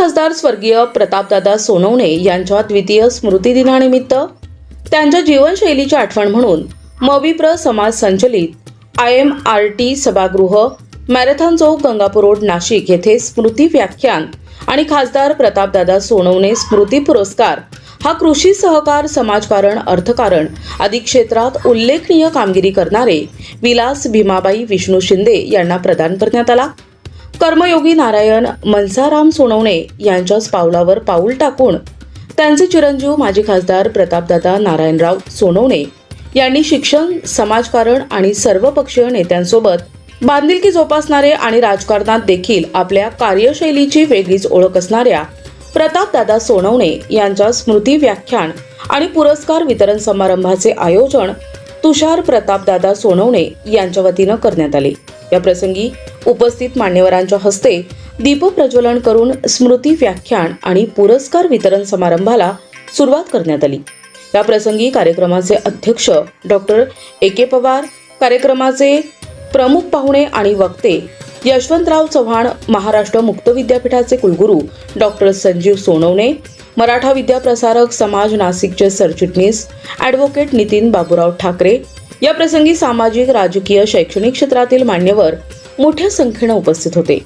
खासदार स्वर्गीय प्रतापदादा सोनवणे यांच्या द्वितीय स्मृतिदिनानिमित्त त्यांच्या जीवनशैलीची आठवण म्हणून मविप्र समाज संचलित IMRT सभागृह, मॅरेथॉन चौक, गंगापूर रोड, नाशिक येथे स्मृती व्याख्यान आणि खासदार प्रतापदादा सोनवणे स्मृती पुरस्कार हा कृषी सहकार, समाजकारण, अर्थकारण आदी क्षेत्रात उल्लेखनीय कामगिरी करणारे विलास भीमाबाई विष्णू शिंदे यांना प्रदान करण्यात आला. कर्मयोगी नारायण मनसाराम सोनवणे यांच्याच पावलावर पाऊल टाकून त्यांचे चिरंजीव माजी खासदार प्रतापदादा नारायणराव सोनवणे यांनी शिक्षण, समाजकारण आणि सर्वपक्षीय नेत्यांसोबत बांधिलकी जोपासणारे आणि राजकारणात देखील आपल्या कार्यशैलीची वेगळीच ओळख असणाऱ्या प्रतापदादा सोनवणे यांच्या स्मृती व्याख्यान आणि पुरस्कार वितरण समारंभाचे आयोजन तुषार प्रतापदादा सोनवणे यांच्या वतीनं करण्यात आले. या प्रसंगी उपस्थित मान्यवरांच्या हस्ते दीपप्रज्वलन करून स्मृती व्याख्यान आणि पुरस्कार वितरण समारंभाला सुरुवात करण्यात आली. या प्रसंगी कार्यक्रमाचे अध्यक्ष डॉक्टर AK पवार, कार्यक्रमाचे प्रमुख पाहुणे आणि वक्ते यशवंतराव चव्हाण, महाराष्ट्र मुक्त विद्यापीठाचे कुलगुरू डॉक्टर संजीव सोनवणे, मराठा विद्याप्रसारक समाज नाशिकचे सरचिटणीस ॲडव्होकेट नितीन बाबूराव ठाकरे, या प्रसंगी सामाजिक, राजकीय, शैक्षणिक क्षेत्रातील मान्यवर मोठ्या संख्येने उपस्थित होते.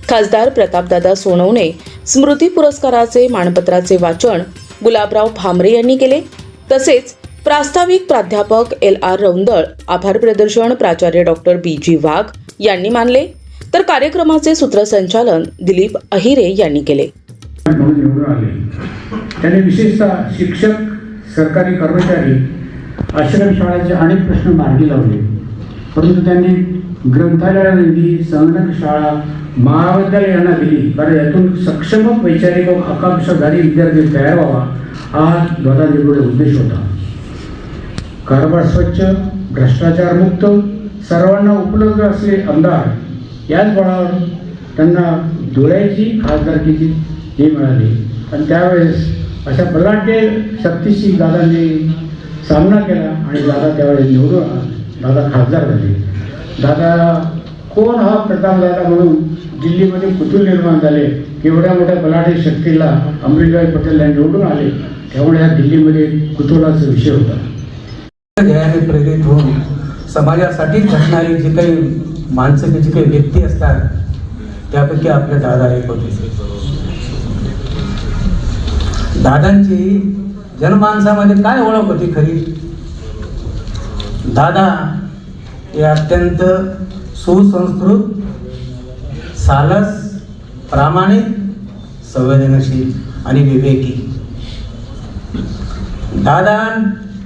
खासदार प्रतापदादा सोनवणे स्मृती पुरस्काराचे मानपत्राचे वाचन गुलाबराव भामरे यांनी केले. तसेच प्रास्ताविक प्राध्यापक LR रौंदळ, आभार प्रदर्शन प्राचार्य डॉक्टर BG वाघ यांनी मानले, तर कार्यक्रमाचे सूत्रसंचालन दिलीप अहिरे यांनी केले. त्यांनी विशेषतः शिक्षक, सरकारी कर्मचारी, आश्रमशाळांचे अनेक प्रश्न मार्गी लावले, परंतु त्यांनी ग्रंथालयाला दिली, संगणक शाळा, महाविद्यालयांना दिली, कारण यातून सक्षम वैचारिक व आकांक्षाधारी विद्यार्थी तयार व्हावा हा दादाजींचा उद्देश होता. कारभार स्वच्छ, भ्रष्टाचार मुक्त, सर्वांना उपलब्ध असले आमदार, याच बळावर त्यांना धुळ्याची खासदारकीची हे मिळाली. आणि त्यावेळेस अशा बलाढ्य शक्तीशी दादांनी सामना केला आणि दादा त्यावेळेस निवडून दादा खासदार झाले. दादा कोण हा प्रतापदादा म्हणून दिल्लीमध्ये कुतूहल निर्माण झाले. एवढ्या मोठ्या बलाढ्य शक्तीला अमरिंदरभाई पटेलला निवडून आले, त्यामुळे या दिल्लीमध्ये कुतूहलाचा विषय होता. ध्येयाने प्रेरित होऊन समाजासाठी झटणारी जी काही माणसं, जी काही व्यक्ती असतात, त्यापैकी आपले दादा एक होते. दादांची जनमानसामध्ये काय ओळख होती खरी? दादा हे अत्यंत सुसंस्कृत, सालस, प्रामाणिक, संवेदनशील आणि विवेकी. दादा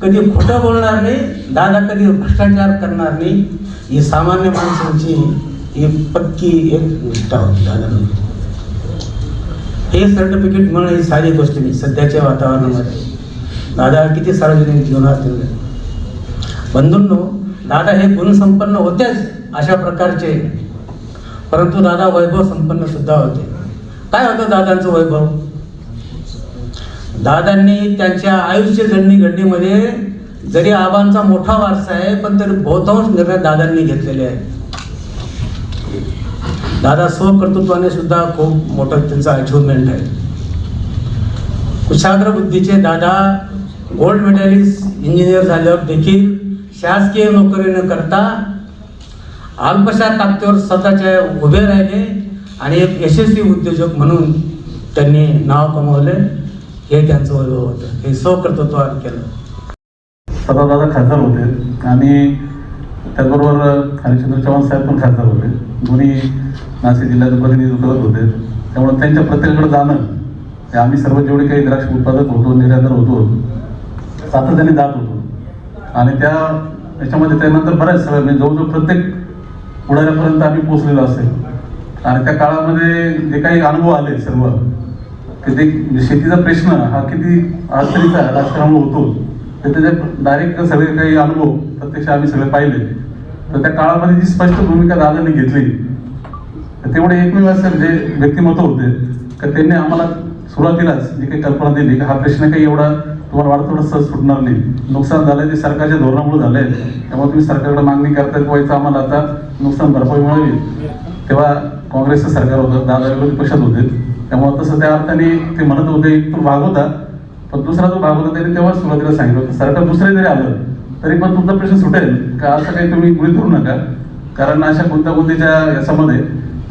कधी खोटं बोलणार नाही, दादा कधी भ्रष्टाचार करणार नाही. ही सामान्य माणसांची ही पक्की एक निष्ठा होती दादांनी. हे सर्टिफिकेट मिळणं ही साधी गोष्ट नाही सध्याच्या वातावरणामध्ये. दादा किती सार्वजनिक जीवनात दिले. बंधूंनो, दादा हे गुणसंपन्न होतेच अशा प्रकारचे, परंतु दादा वैभव संपन्न सुद्धा होते. काय होतं दादांचं वैभव? दादांनी त्यांच्या आयुष्य जडणघडणीमध्ये जरी आबांचा मोठा वारसा आहे, पण तरी बहुतांश निर्णय दादांनी घेतलेले आहेत. दादा स्वकर्तृत्वाने सुद्धा खूप मोठं त्यांचं अचिव्हमेंट आहे. कुशाग्र बुद्धीचे दादा गोल्ड मेडलिस्ट इंजिनियर झाल्यावर देखील शासकीय नोकरी न करता अल्पशा ताकदीवर स्वतःच्या उभे राहिले आणि एक यशस्वी उद्योजक म्हणून त्यांनी नाव कमवले. हे त्यांचं वैभव होतं. हे स्वकर्तृत्वाने केलं. दादा खासदार होते आणि त्याचबरोबर हरिश्चंद्र चव्हाण साहेब पण खासदार होते. दोन्ही नाशिक जिल्ह्याचं प्रतिनिधित्व करत होते. त्यामुळे त्यांच्या प्रत्येकाकडे जाणं, आम्ही सर्व जेवढे काही द्राक्ष उत्पादक होतो, निर्यातदार होतो, सातत्याने जात होतो. आणि त्याच्यामध्ये त्यानंतर बऱ्याच सगळ्या म्हणजे जवळजवळ प्रत्येक पुढाऱ्यापर्यंत आम्ही पोचलेलो असेल. आणि त्या काळामध्ये जे काही अनुभव आले सर्व, की ते शेतीचा प्रश्न हा किती अडचणीचा राजकारणामुळे होतो, तर त्याचे डायरेक्ट सगळे काही अनुभव प्रत्यक्ष आम्ही सगळे पाहिले. तर त्या काळामध्ये जी स्पष्ट भूमिका दादांनी घेतली, तर तेवढे एकमेव असे जे व्यक्तिमत्व होते का त्यांनी आम्हाला सुरुवातीलाच जी काही कल्पना दिली की हा प्रश्न काही एवढा तुम्हाला वाढत थोडं सहज सुटणार नाही, नुकसान झालं ते सरकारच्या धोरणामुळे झालंय, त्यामुळे तुम्ही सरकारकडे मागणी करता किंवा आम्हाला आता नुकसान भरपाई मिळावी. तेव्हा काँग्रेसचं सरकार होतं, दादा विरोधी पक्षात होते. त्यामुळे तसं त्या अर्थाने ते म्हणत होते एक तो भाग होता, पण दुसरा जो भाग होता त्यांनी तेव्हा सुरुवातीला सांगितलं होतं सरकार दुसरे जरी आलं तरी पण तुमचा प्रश्न सुटेल का, असं काही तुम्ही गृहीत धरू नका. कारण अशा गुंतागुंतीच्या याच्यामध्ये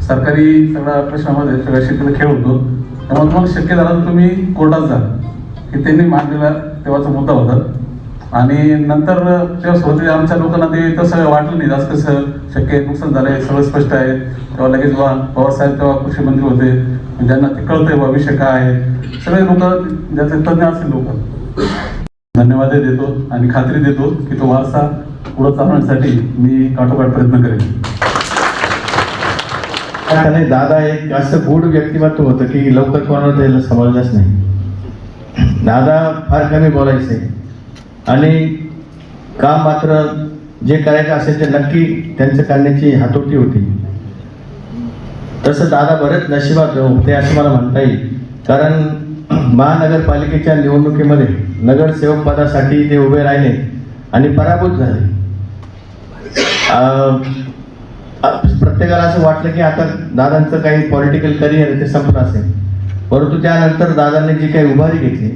सरकारी सगळ्या प्रश्नामध्ये सगळ्या शेतीला खेळ होतो. त्यामुळे तुम्हाला शक्य झालं तर तुम्ही कोर्टात जा, की त्यांनी मांडलेला तेव्हाचा मुद्दा होता. आणि नंतर तेव्हा सुरुवातीला आमच्या लोकांना ते तसं वाटलं नाही, जास्त कसं शक्य आहे, नुकसान झालं आहे, सगळं स्पष्ट आहे. तेव्हा लगेच पवार साहेब तेव्हा कृषी मंत्री होते, ज्यांना ते कळतंय बा विषय काय आहे, सगळे लोक ज्याचे तज्ज्ञ असतील लोक. धन्यवाद देतो आणि खात्री देतो की तो वारसा पुढे चालवण्यासाठी मी काटोकाट प्रयत्न करेन. त्याने दादा एक असं गूढ व्यक्तिमत्व होतं की लवकर कोणाला त्याला समजलंच नाही. दादा फार कमी बोलायचे आणि काम मात्र जे करायचं असेल ते नक्की त्यांचं करण्याची हातोटी होती. तसं दादा बरेच नशिबात होते असं मला म्हणता येईल, कारण महानगरपालिकेच्या निवडणुकीमध्ये नगरसेवक पदासाठी ते उभे राहिले आणि पराभूत झाले. प्रत्येकाला असं वाटलं की आता दादांचं काही पॉलिटिकल करिअर ते संपलं असेल, परंतु त्यानंतर दादांनी जी काही उभारी घेतली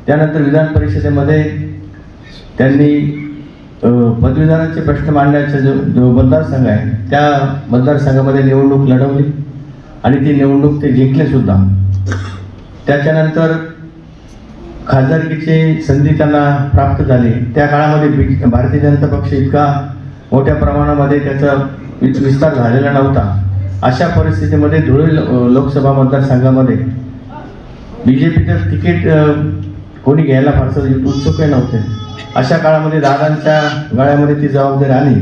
त्यानंतर विधान परिषदेमध्ये त्यांनी पदवीधरांचे प्रश्न मांडण्याचा जो मतदारसंघ आहे त्या मतदारसंघामध्ये निवडणूक लढवली आणि ती निवडणूक ते जिंकले सुद्धा. त्याच्यानंतर खासदारकीची संधी त्यांना प्राप्त झाली. त्या काळामध्ये भारतीय जनता पक्ष इतका मोठ्या प्रमाणामध्ये त्याचा विस्तार झालेला नव्हता. अशा परिस्थितीमध्ये धुळे लोकसभा मतदारसंघामध्ये BJPचं तिकीट कोणी घ्यायला फारसं उत्सुकही नव्हते. अशा काळामध्ये दादांच्या गळ्यामध्ये ती जबाबदारी आली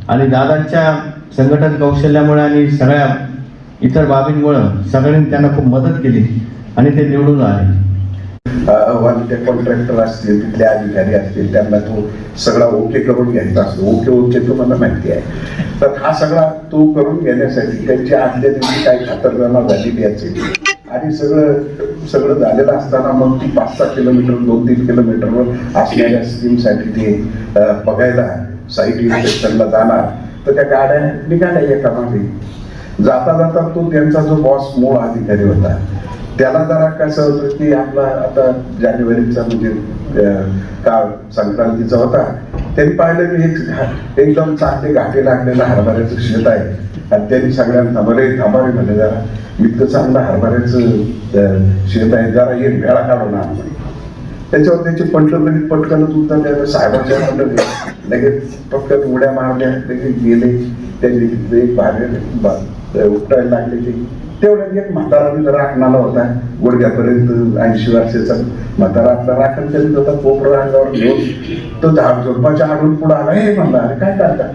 आणि दादांच्या संघटन कौशल्यामुळे आणि सगळ्या इतर बाबींमुळं सगळ्यांनी त्यांना खूप मदत केली आणि ते निवडून आले. ते कॉन्ट्रॅक्टर असतील, तिथले अधिकारी असतील, त्यांना तो सगळा ओके करून घ्यायचा असतो. ओके तुम्हाला माहिती आहे. तर हा सगळा तो करून घेण्यासाठी त्यांची आदल्या दिवशी काही खातरजमा झालेली असेल आणि सगळं झालेलं असताना मग ती 5-6 किलोमीटर 2-3 किलोमीटरवर असलेल्या स्कीमसाठी ते बघायला साईट इन्स्पेक्शनला जाणार. तर त्या गाड्या निघाल्या एका मागे. जाता जाता तो त्यांचा जो बॉस मूळ अधिकारी होता त्याला जरा कसं होतं की आपला आता जानेवारीचा म्हणजे काळ संक्रांतीचा होता, त्यांनी पाहिलं की एकदम चांगले घाटे लागलेलं हरभऱ्याचं शेत आहे आणि त्यांनी सगळ्यांना थांबारे म्हणे जरा इतकं चांगलं हरभऱ्याचं शेत आहे, जरा एक वेळा काढून आण. त्याच्यावर त्याची पटकन सुद्धा त्या साहेबांच्या म्हणलं लगेच पटकन उड्या मारल्या, लगेच गेले. त्यांनी तिथले एक बाहेर उपटायला लागले. ते तेवढ्यात एक म्हातारा राखणारा होता गुडघ्यापर्यंत 80 वर्षाचा म्हातारा आपला राखण करीत होता. कोपरा अंगावर घेऊन तो झाड झोपाच्या आडून पुढे आला. हे म्हणला अरे काय करता.